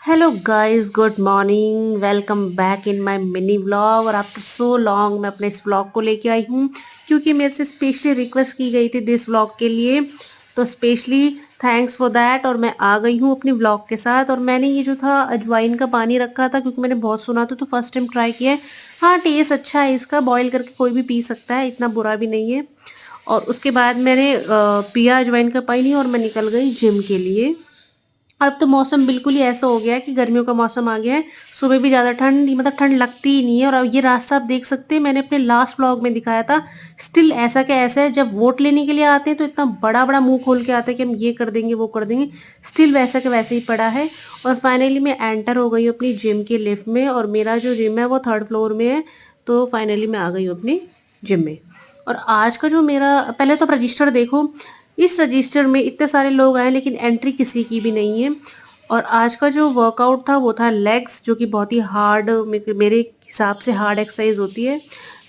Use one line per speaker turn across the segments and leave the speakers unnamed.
Hello guys, good morning. Welcome back in my mini vlog. और after so long मैं अपने इस vlog को लेके आई हूँ क्योंकि मेरे से स्पेशली रिक्वेस्ट की गई थी दिस व्लॉग के लिए। तो स्पेशली थैंक्स फॉर दैट। और मैं आ गई हूँ अपनी व्लॉग के साथ। और मैंने ये जो था अजवाइन का पानी रखा था क्योंकि मैंने बहुत सुना था, तो फर्स्ट टाइम ट्राई किया है। हाँ, टेस्ट अच्छा है इसका। बॉईल करके कोई भी पी सकता है, इतना बुरा भी नहीं है। और उसके बाद मैंने पिया अजवाइन का पानी और मैं निकल गई जिम के लिए। अब तो मौसम बिल्कुल ही ऐसा हो गया है कि गर्मियों का मौसम आ गया है। सुबह भी ज़्यादा ठंड नहीं, मतलब ठंड लगती ही नहीं है। और अब ये रास्ता आप देख सकते हैं, मैंने अपने लास्ट व्लॉग में दिखाया था। स्टिल ऐसा का ऐसा है। जब वोट लेने के लिए आते हैं तो इतना बड़ा बड़ा मुंह खोल के आते हैं कि हम ये कर देंगे वो कर देंगे। स्टिल वैसा का वैसे ही पड़ा है। और फाइनली मैं एंटर हो गई हूँ अपनी जिम के लिफ्ट में। और मेरा जो जिम है वो थर्ड फ्लोर में है। तो फाइनली मैं आ गई हूँ अपनी जिम में। और आज का जो मेरा, पहले तो आप रजिस्टर देखो। इस रजिस्टर में इतने सारे लोग आए लेकिन एंट्री किसी की भी नहीं है। और आज का जो वर्कआउट था वो था लेग्स, जो कि बहुत ही हार्ड, मेरे हिसाब से हार्ड एक्सरसाइज होती है।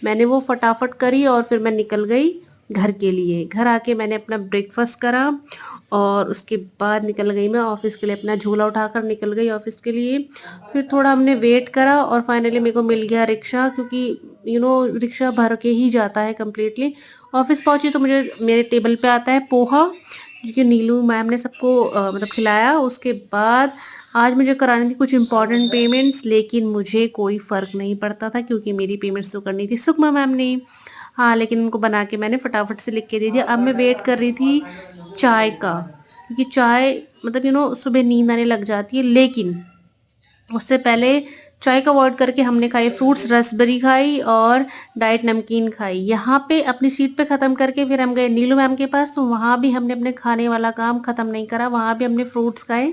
मैंने वो फटाफट करी और फिर मैं निकल गई घर के लिए। घर आके मैंने अपना ब्रेकफास्ट करा और उसके बाद निकल गई मैं ऑफिस के लिए। अपना झोला उठाकर निकल गई ऑफिस के लिए। फिर थोड़ा हमने वेट करा और फाइनली मेरे को मिल गया रिक्शा, क्योंकि रिक्शा भर के ही जाता है कम्प्लीटली। ऑफिस पहुंची तो मुझे मेरे टेबल पे आता है पोहा, क्योंकि नीलू मैम ने सबको मतलब खिलाया। उसके बाद आज मुझे करानी थी कुछ इंपॉर्टेंट पेमेंट्स, लेकिन मुझे कोई फ़र्क नहीं पड़ता था क्योंकि मेरी पेमेंट्स तो करनी थी सुषमा मैम ने। हाँ, लेकिन उनको बना के मैंने फटाफट से लिख के दे दिया। अब मैं वेट कर रही थी चाय का, क्योंकि चाय मतलब सुबह नींद आने लग जाती है। लेकिन उससे पहले चाय का अवॉइड करके हमने खाई फ्रूट्स, रसबेरी खाई और डाइट नमकीन खाई। यहाँ पे अपनी सीट पे ख़त्म करके फिर हम गए नीलू मैम के पास। तो वहाँ भी हमने अपने खाने वाला काम ख़त्म नहीं करा, वहाँ भी हमने फ्रूट्स खाए।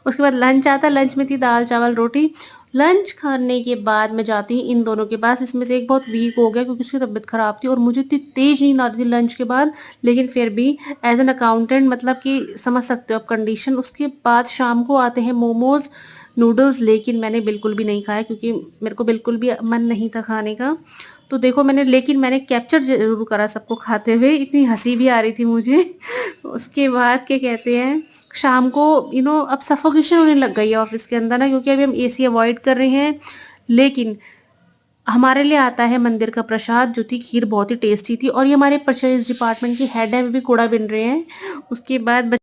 उसके बाद लंच आता, लंच में थी दाल चावल रोटी। लंच खाने के बाद मैं जाती हूँ इन दोनों के पास। इसमें से एक बहुत वीक हो गया क्योंकि उसकी तबीयत ख़राब थी और मुझे इतनी तेज़ नींद आ रही थी लंच के बाद। लेकिन फिर भी एज एन अकाउंटेंट, मतलब कि समझ सकते हो आप कंडीशन। उसके बाद शाम को आते हैं मोमोज़, नूडल्स, लेकिन मैंने बिल्कुल भी नहीं खाया क्योंकि मेरे को बिल्कुल भी मन नहीं था खाने का। तो देखो लेकिन मैंने कैप्चर ज़रूर करा सबको खाते हुए, इतनी हँसी भी आ रही थी मुझे। उसके बाद क्या कहते हैं, शाम को अब सफोकेशन होने लग गई है ऑफ़िस के अंदर ना, क्योंकि अभी हम एसी अवॉइड कर रहे हैं। लेकिन हमारे लिए आता है मंदिर का प्रसाद, जो थी खीर, बहुत ही टेस्टी थी। और ये हमारे परचेज़ डिपार्टमेंट के हेड हैं, वो भी कूड़ा बीन रहे हैं। उसके बाद